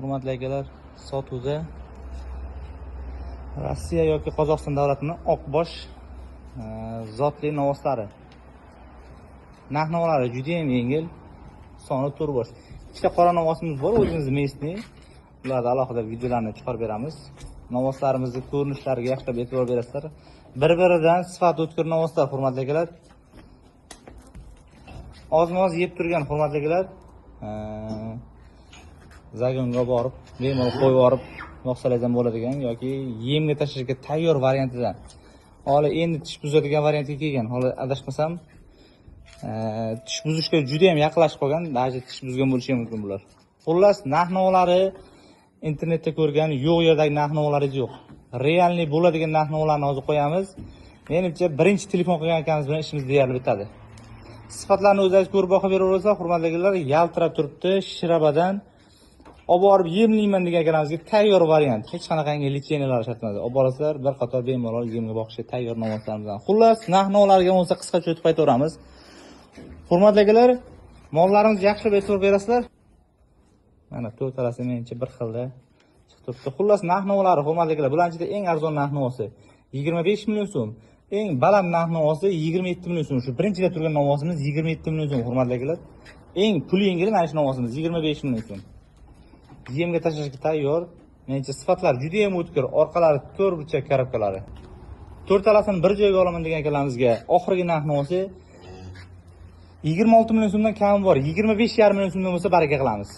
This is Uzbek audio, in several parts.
Hurmatli akalar, sotuvda Rossiya yoki Qozog'iston davlatining oqbosh zotli novoslari. Narx-navlari juda ham yengil. Soni 4 bosh. Ikkita qora novosimiz bor, o'zimizning местный. Ularda alohida videolarni chiqarib beramiz. Novoslarimizni ko'rinishlariga yaxshilab e'tibor berasizlar. Bir-biridan sifat o'tkir novoslar, hurmatli akalar. Oz-moz yeb turgan, hurmatli akalar. Zagonga borib, bemalol qo'yib yorib yoqsalar ham bo'ladigan yoki yemga tashlashga tayyor variantidan. Hali endi tish buzadigan variantga kelgan. Hali adashmasam, tish buzishga juda ham yaqinlashib qolgan, даже tish buzgan bo'lishi mumkin bular. Xullas, narx-navlari internetda ko'rgan, yo'q yerdagi narx-navlaringiz yo'q. Realniy bo'ladigan narx-navlarni hozir qo'yamiz. Menimcha, birinchi telefon qilgan ekanimiz bilan ishimiz deyarli bitadi. Sifatlarni o'zingiz ko'rib baho beraverasizlar, hurmatli akalar. Yaltirab turibdi, shirabadan olib borib yemlayman degan ekanimizga tayyor variant. Hech qanaqangi litsenziyalar shart emas. Olib borasizlar, bir qator bemalol yemga boqishga tayyor novoslarimiz. Xullas, narx-navlarga bo'lsa qisqacha o'tib qaytaveramiz. Hurmatli akalar, mollarimizga yaxshilab e'tibor berasizlar. Mana to'rtalasi menimcha bir xilda chiqib turibdi. Xullas, narx-navlari hurmatli akalar, bularning eng arzon narx-navosi 25 million so'm. Eng baland narx-navosi 27 million so'm. Shu birinchida turgan novosimiz 27 million so'm, hurmatli akalar. Eng puli yengil mana shu novosimiz 25 million so'm. Yemga tashlashga tayyor. Menimcha sifatlar juda ham o'tkir. Orqalari 4 burchak karobkalari. To'rtalasini bir joyga olaman degan akalarimizga oxirgi narx-navosi 26 million so'mdan kami bor. 25,5 million so'mdan bo'lsa baraka qilamiz.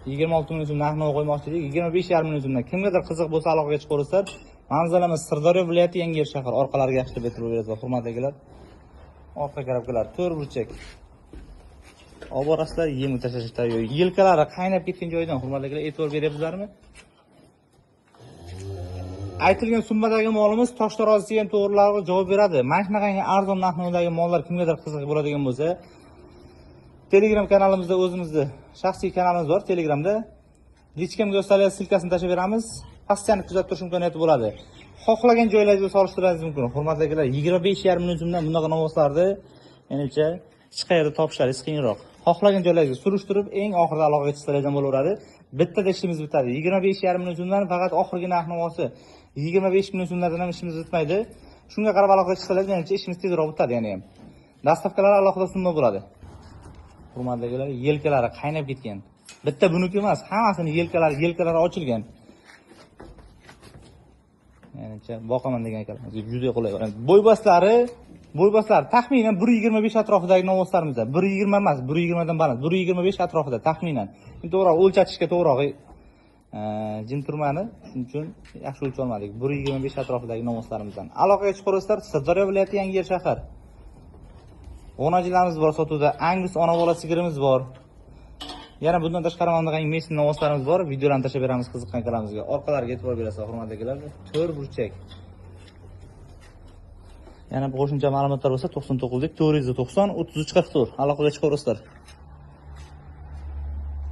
26 million so'm narx-navo qo'ymoqchi edik. 25,5 million so'mdan. Kimgadir qiziq bo'lsa aloqaga chiqaverasizlar. Manzilimiz Sirdaryo viloyati Yangiyer shahar. Orqalariga yaxshilab e'tibor berasizlar, hurmatli akalar. Orqa karobkalar 4 burchak. Olib borasizlar, yemga tashlashga tayyor. Yelkalari qaynab ketgan joydan, hurmatli akalar, e'tibor beryapsizlarmi? Aytilgan summadagi molimiz Toshtaroziga ham to'g'rilarga javob beradi. Mana shunaqangi arzon narx-navdagi mollar kimgadir qiziq bo'ladigan bo'lsa, Telegram kanalimizda o'zimizning shaxsiy kanalimiz bor, Telegramda. Hech kimga o'stalay silkasini tashlab beramiz. Pastdan kuzatib turish imkoniyati bo'ladi. Xohlagan joylaringizga solishtirishingiz mumkin. Hurmatli akalar, 25,5 million so'mdan bunaqa novoslarni menimcha hech qayerda topishlaringiz qiyinroq. Xohlagan joylaringizga surishtirib, eng oxirida aloqaga chiqsalaringiz bo'laveradi. Bittada ishimiz bitadi. 25,5 million so'mdan faqat oxirgi narx-navosi 25 million so'mlardan ham ishimiz bitmaydi. Shunga qarab aloqaga chiqsalaringiz, menimcha ishimiz tezroq bitadi, ya'ni ham. Dastavkalar alohida summa bo'ladi. Hurmatli akalar, yelkalari qaynab ketgan. Bitta buniki emas, hammasini yelkalari ochilgan. Menimcha boqaman degan ekanlar. Juda qulay. Bo'ybostlari taxminan 1.25 atrofidagi novoslarimizda. 1.20 emas, 1.20 dan baland, 1.25 atrofida taxminan. To'g'ri o'lchatishga to'g'ri jim turmani, shuning uchun yaxshi o'lcha olmadik. 1.25 atrofidagi novoslarimizdan. Aloqaga chiqaverasizlar, Sirdaryo viloyati Yangiyer shahar. Onajilarimiz bor sotuvda, Angus ona bola sigirimiz bor. Yana bundan tashqari mandaqangi mesni novoslarimiz bor. Videolarni tashlab beramiz qiziqqan kanalimizga. Orqalariga e'tibor berasizlar, hurmatli akalar. 4 burchak. Yana qo'shimcha ma'lumotlar bo'lsa 99 490 33 44. Aloqaga chiqaverasizlar.